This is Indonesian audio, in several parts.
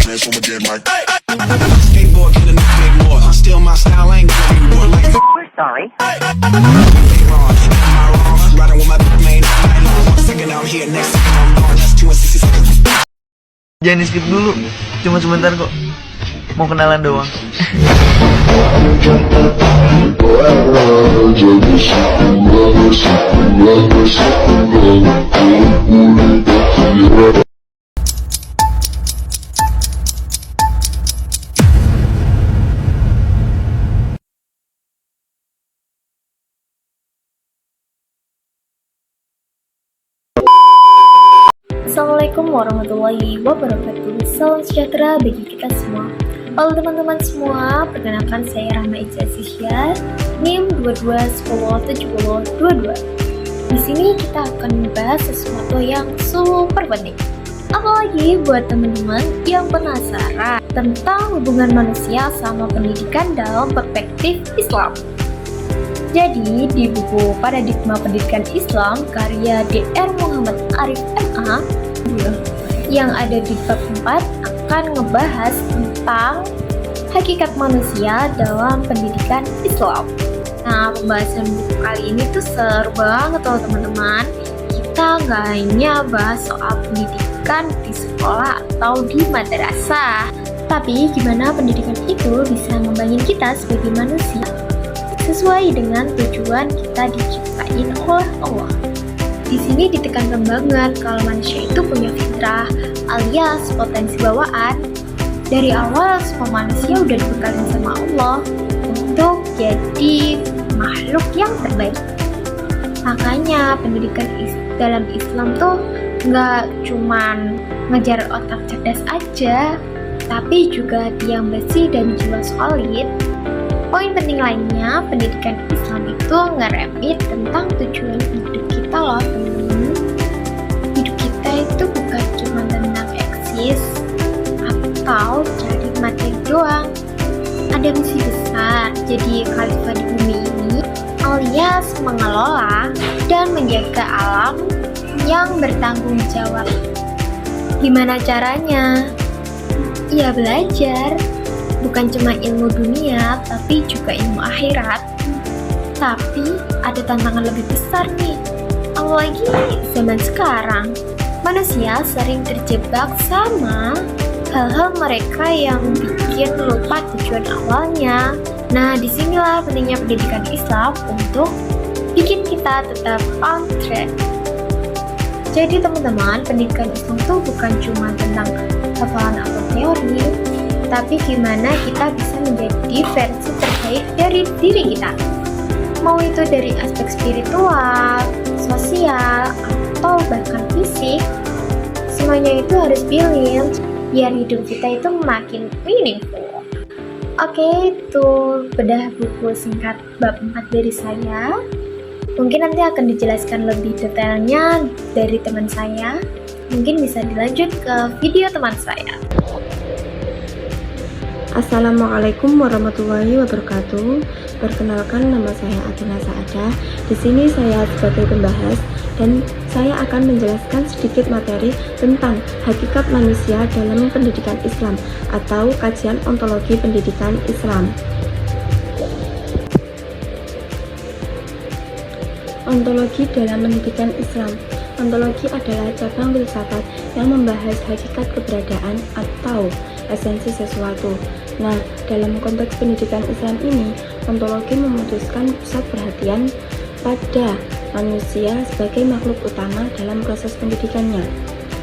transform again like skateboard killing the big boy. Still my style ain't going anywhere like We're sorry. riding with my main night long. 1 second out here, next second I'm gone. That's 2 and 60 seconds. Jangan di skip dulu, cuma sebentar kok. Mau kenalan doang. Assalamualaikum warahmatullahi wabarakatuh. Salam sejahtera bagi kita semua. Halo teman-teman semua, perkenalkan saya Rahma Ijazisya, NIM 22107022. Di sini kita akan membahas sesuatu yang super penting. Apalagi buat teman-teman yang penasaran tentang hubungan manusia sama pendidikan dalam perspektif Islam. Jadi, di buku Paradigma Pendidikan Islam karya Dr. Muhammad Arif MA yang ada di bab 4 akan ngebahas tentang hakikat manusia dalam pendidikan Islam. Nah, pembahasan buku kali ini tuh seru banget loh teman-teman. Kita nggak hanya bahas soal pendidikan di sekolah atau di madrasah, tapi gimana pendidikan itu bisa membangun kita sebagai manusia sesuai dengan tujuan kita diciptain oleh Allah. Di sini ditekankan banget kalau manusia itu punya fitrah alias potensi bawaan. Dari awal semua manusia udah dibekali sama Allah untuk jadi makhluk yang terbaik. Makanya pendidikan dalam Islam tuh nggak cuman ngejar otak cerdas aja, tapi juga tiang besi dan jiwa solid. Poin penting lainnya, pendidikan Islam itu ngeremit tentang tujuan hidup kita loh teman-teman. Hidup kita itu bukan cuma tentang eksis atau cari materi doang. Ada misi besar, jadi khalifah di bumi ini alias mengelola dan menjaga alam yang bertanggung jawab. Gimana caranya? Ya belajar. Bukan cuma ilmu dunia, tapi juga ilmu akhirat. Tapi ada tantangan lebih besar nih. Apalagi zaman sekarang, manusia sering terjebak sama hal-hal mereka yang bikin lupa tujuan awalnya. Nah, disinilah pentingnya pendidikan Islam untuk bikin kita tetap on track. Jadi teman-teman, pendidikan Islam itu bukan cuma tentang hafalan atau teori, tapi gimana kita bisa menjadi versi terbaik dari diri kita. Mau itu dari aspek spiritual, sosial, atau bahkan fisik, semuanya itu harus pilih biar hidup kita itu makin meaningful. Oke, itu bedah buku singkat bab 4 dari saya. Mungkin nanti akan dijelaskan lebih detailnya dari teman saya. Mungkin bisa dilanjut ke video teman saya. Assalamualaikum warahmatullahi wabarakatuh. Perkenalkan, nama saya Athena Saada. Di sini saya sebagai pembahas dan saya akan menjelaskan sedikit materi tentang hakikat manusia dalam pendidikan Islam atau kajian ontologi pendidikan Islam. Ontologi dalam pendidikan Islam. Ontologi adalah cabang filsafat yang membahas hakikat keberadaan atau esensi sesuatu. Nah, dalam konteks pendidikan Islam ini, ontologi memutuskan pusat perhatian pada manusia sebagai makhluk utama dalam proses pendidikannya.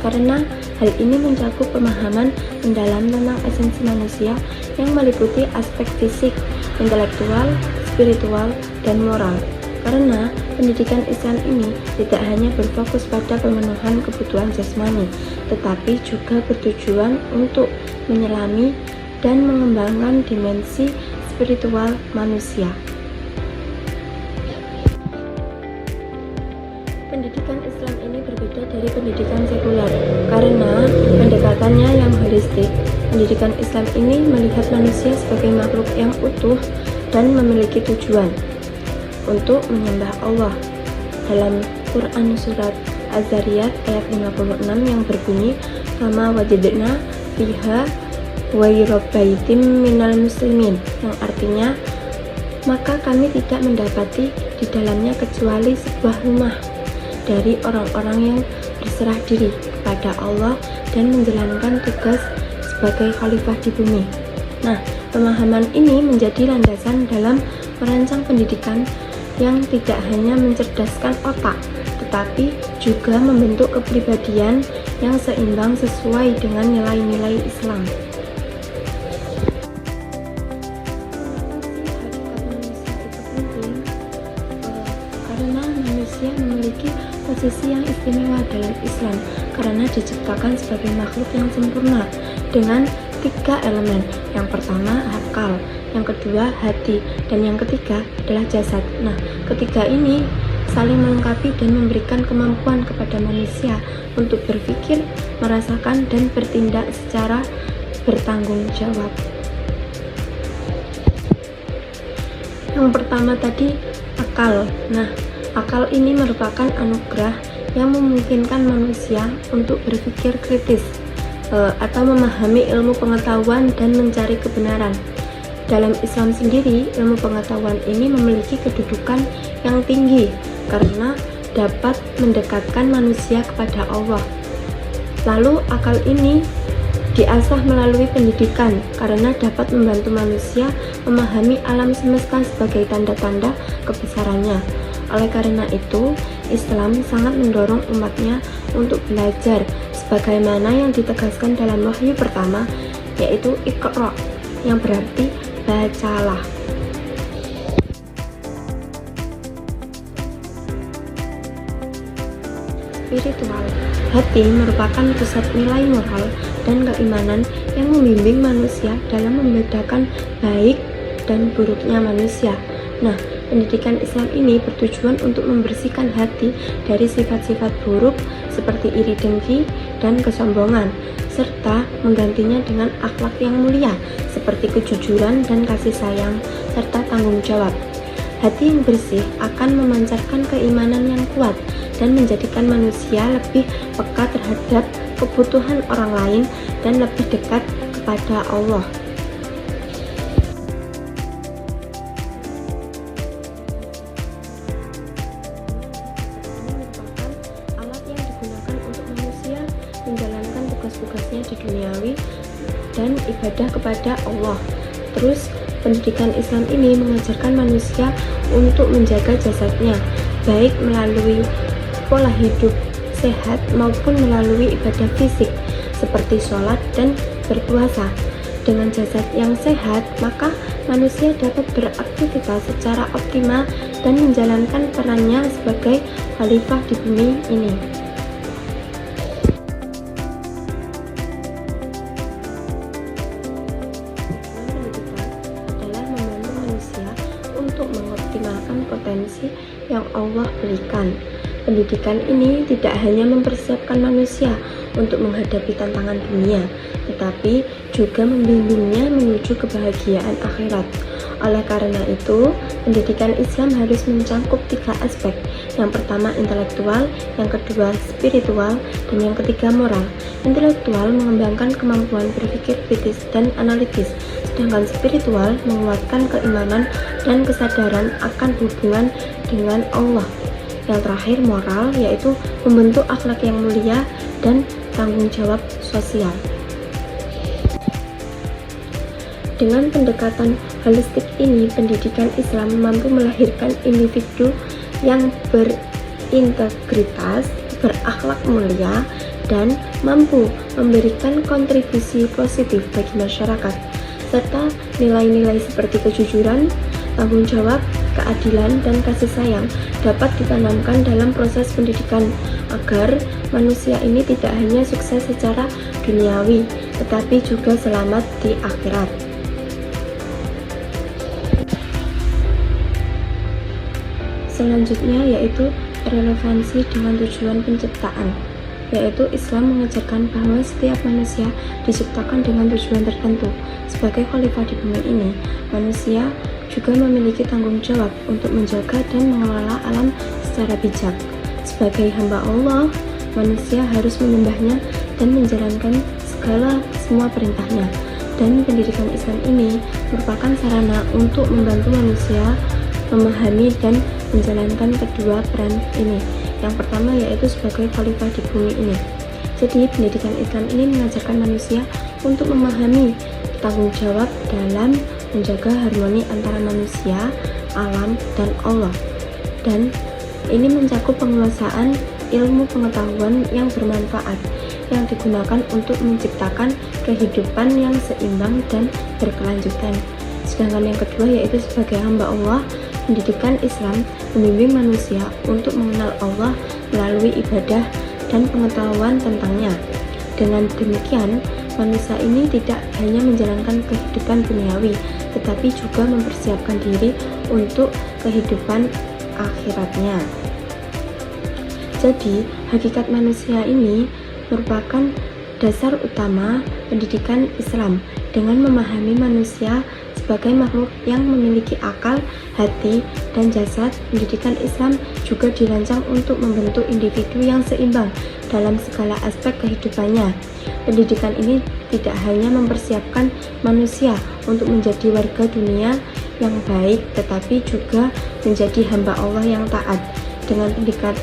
Karena hal ini mencakup pemahaman mendalam tentang esensi manusia yang meliputi aspek fisik, intelektual, spiritual, dan moral. Karena pendidikan Islam ini tidak hanya berfokus pada pemenuhan kebutuhan jasmani, tetapi juga bertujuan untuk menyelami dan mengembangkan dimensi spiritual manusia. Pendidikan Islam ini berbeda dari pendidikan sekuler karena pendekatannya yang holistik. Pendidikan Islam ini melihat manusia sebagai makhluk yang utuh dan memiliki tujuan untuk menyembah Allah. Dalam Quran Surat Az-Zariyat ayat 56 yang berbunyi, "Kama wajadna fiha wairobaitim minal muslimin, yang artinya maka kami tidak mendapati di dalamnya kecuali sebuah rumah dari orang-orang yang berserah diri kepada Allah dan menjalankan tugas sebagai khalifah di bumi. Nah, pemahaman ini menjadi landasan dalam merancang pendidikan yang tidak hanya mencerdaskan otak, tetapi juga membentuk kepribadian yang seimbang sesuai dengan nilai-nilai Islam. Karena manusia memiliki posisi yang istimewa dalam Islam, karena diciptakan sebagai makhluk yang sempurna dengan 3 elemen. Yang pertama akal, yang kedua hati, dan yang ketiga adalah jasad. Nah, ketiga ini saling melengkapi dan memberikan kemampuan kepada manusia untuk berpikir, merasakan, dan bertindak secara bertanggung jawab. Yang pertama tadi akal. Nah, akal ini merupakan anugerah yang memungkinkan manusia untuk berpikir kritis atau memahami ilmu pengetahuan dan mencari kebenaran. Dalam Islam sendiri, ilmu pengetahuan ini memiliki kedudukan yang tinggi karena dapat mendekatkan manusia kepada Allah. Lalu akal ini diasah melalui pendidikan karena dapat membantu manusia memahami alam semesta sebagai tanda-tanda kebesarannya. Oleh karena itu, Islam sangat mendorong umatnya untuk belajar sebagaimana yang ditegaskan dalam wahyu pertama, yaitu Iqra, yang berarti bacalah. Spiritual. Hati merupakan pusat nilai moral dan keimanan yang membimbing manusia dalam membedakan baik dan buruknya manusia. Nah, pendidikan Islam ini bertujuan untuk membersihkan hati dari sifat-sifat buruk seperti iri dengki dan kesombongan, serta menggantinya dengan akhlak yang mulia seperti kejujuran dan kasih sayang, serta tanggung jawab. Hati yang bersih akan memancarkan keimanan yang kuat dan menjadikan manusia lebih peka terhadap kebutuhan orang lain dan lebih dekat kepada Allah. Menjalankan tugas-tugasnya di duniawi dan ibadah kepada Allah. Terus, pendidikan Islam ini mengajarkan manusia untuk menjaga jasadnya, baik melalui pola hidup sehat maupun melalui ibadah fisik seperti sholat dan berpuasa. Dengan jasad yang sehat, maka manusia dapat beraktivitas secara optimal dan menjalankan perannya sebagai khalifah di bumi ini. Untuk mengoptimalkan potensi yang Allah berikan. Pendidikan ini tidak hanya mempersiapkan manusia untuk menghadapi tantangan dunia, tetapi juga membimbingnya menuju kebahagiaan akhirat. Oleh karena itu, pendidikan Islam harus mencakup 3 aspek. Yang pertama intelektual, yang kedua spiritual, dan yang ketiga moral. Intelektual mengembangkan kemampuan berpikir kritis dan analitis, sedangkan spiritual menguatkan keimanan dan kesadaran akan hubungan dengan Allah. Yang terakhir moral, yaitu membentuk akhlak yang mulia dan tanggung jawab sosial. Dengan pendekatan holistik ini, pendidikan Islam mampu melahirkan individu yang berintegritas, berakhlak mulia, dan mampu memberikan kontribusi positif bagi masyarakat, serta nilai-nilai seperti kejujuran, tanggung jawab, keadilan, dan kasih sayang dapat ditanamkan dalam proses pendidikan agar manusia ini tidak hanya sukses secara duniawi, tetapi juga selamat di akhirat. Selanjutnya yaitu relevansi dengan tujuan penciptaan, yaitu Islam mengajarkan bahwa setiap manusia diciptakan dengan tujuan tertentu. Sebagai khalifah di bumi ini, manusia juga memiliki tanggung jawab untuk menjaga dan mengelola alam secara bijak. Sebagai hamba Allah, manusia harus menyembahnya dan menjalankan semua perintahnya. Dan pendidikan Islam ini merupakan sarana untuk membantu manusia memahami dan menjalankan kedua peran ini. Yang pertama yaitu sebagai khalifah di bumi ini. Jadi pendidikan Islam ini mengajarkan manusia untuk memahami tanggung jawab dalam menjaga harmoni antara manusia, alam, dan Allah. Dan ini mencakup penguasaan ilmu pengetahuan yang bermanfaat yang digunakan untuk menciptakan kehidupan yang seimbang dan berkelanjutan. Sedangkan yang kedua yaitu sebagai hamba Allah, pendidikan Islam membimbing manusia untuk mengenal Allah melalui ibadah dan pengetahuan tentangnya. Dengan demikian, manusia ini tidak hanya menjalankan kehidupan duniawi, tetapi juga mempersiapkan diri untuk kehidupan akhiratnya. Jadi, hakikat manusia ini merupakan dasar utama pendidikan Islam dengan memahami manusia sebagai makhluk yang memiliki akal, hati, dan jasad. Pendidikan Islam juga dirancang untuk membentuk individu yang seimbang dalam segala aspek kehidupannya. Pendidikan ini tidak hanya mempersiapkan manusia untuk menjadi warga dunia yang baik, tetapi juga menjadi hamba Allah yang taat. Dengan pendidikan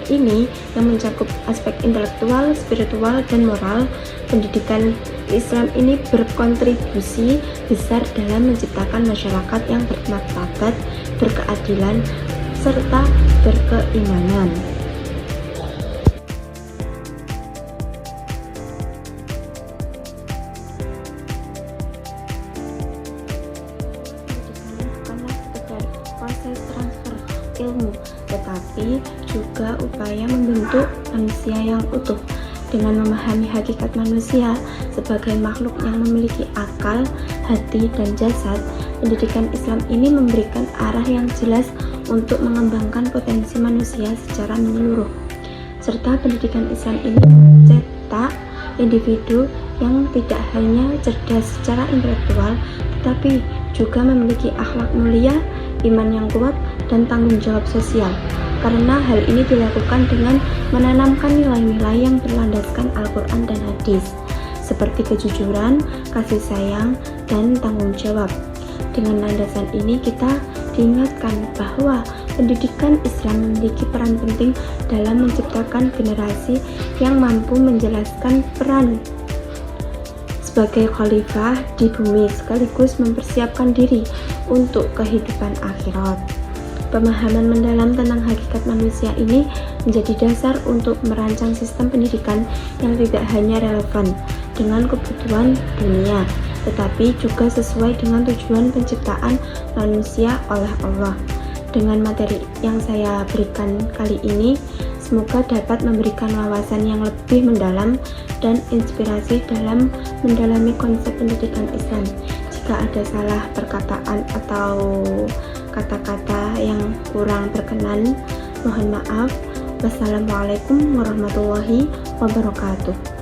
ini yang mencakup aspek intelektual, spiritual, dan moral, pendidikan Islam ini berkontribusi besar dalam menciptakan masyarakat yang bermartabat, berkeadilan, serta berkeimanan. Bukanlah sekedar proses transfer ilmu, tetapi juga upaya membentuk manusia yang utuh. Dengan memahami hakikat manusia sebagai makhluk yang memiliki akal, hati, dan jasad, pendidikan Islam ini memberikan arah yang jelas untuk mengembangkan potensi manusia secara menyeluruh. Serta pendidikan Islam ini mencetak individu yang tidak hanya cerdas secara intelektual, tetapi juga memiliki akhlak mulia, iman yang kuat, dan tanggung jawab sosial. Karena hal ini dilakukan dengan menanamkan nilai-nilai yang berlandaskan Al-Quran dan hadis, seperti kejujuran, kasih sayang, dan tanggung jawab. Dengan landasan ini kita diingatkan bahwa pendidikan Islam memiliki peran penting dalam menciptakan generasi yang mampu menjelaskan peran sebagai khalifah di bumi sekaligus mempersiapkan diri untuk kehidupan akhirat. Pemahaman mendalam tentang hakikat manusia ini menjadi dasar untuk merancang sistem pendidikan yang tidak hanya relevan dengan kebutuhan dunia, tetapi juga sesuai dengan tujuan penciptaan manusia oleh Allah. Dengan materi yang saya berikan kali ini, semoga dapat memberikan wawasan yang lebih mendalam dan inspirasi dalam mendalami konsep pendidikan Islam. Jika ada salah perkataan atau kata-kata yang kurang berkenan, mohon maaf. Wassalamualaikum warahmatullahi wabarakatuh.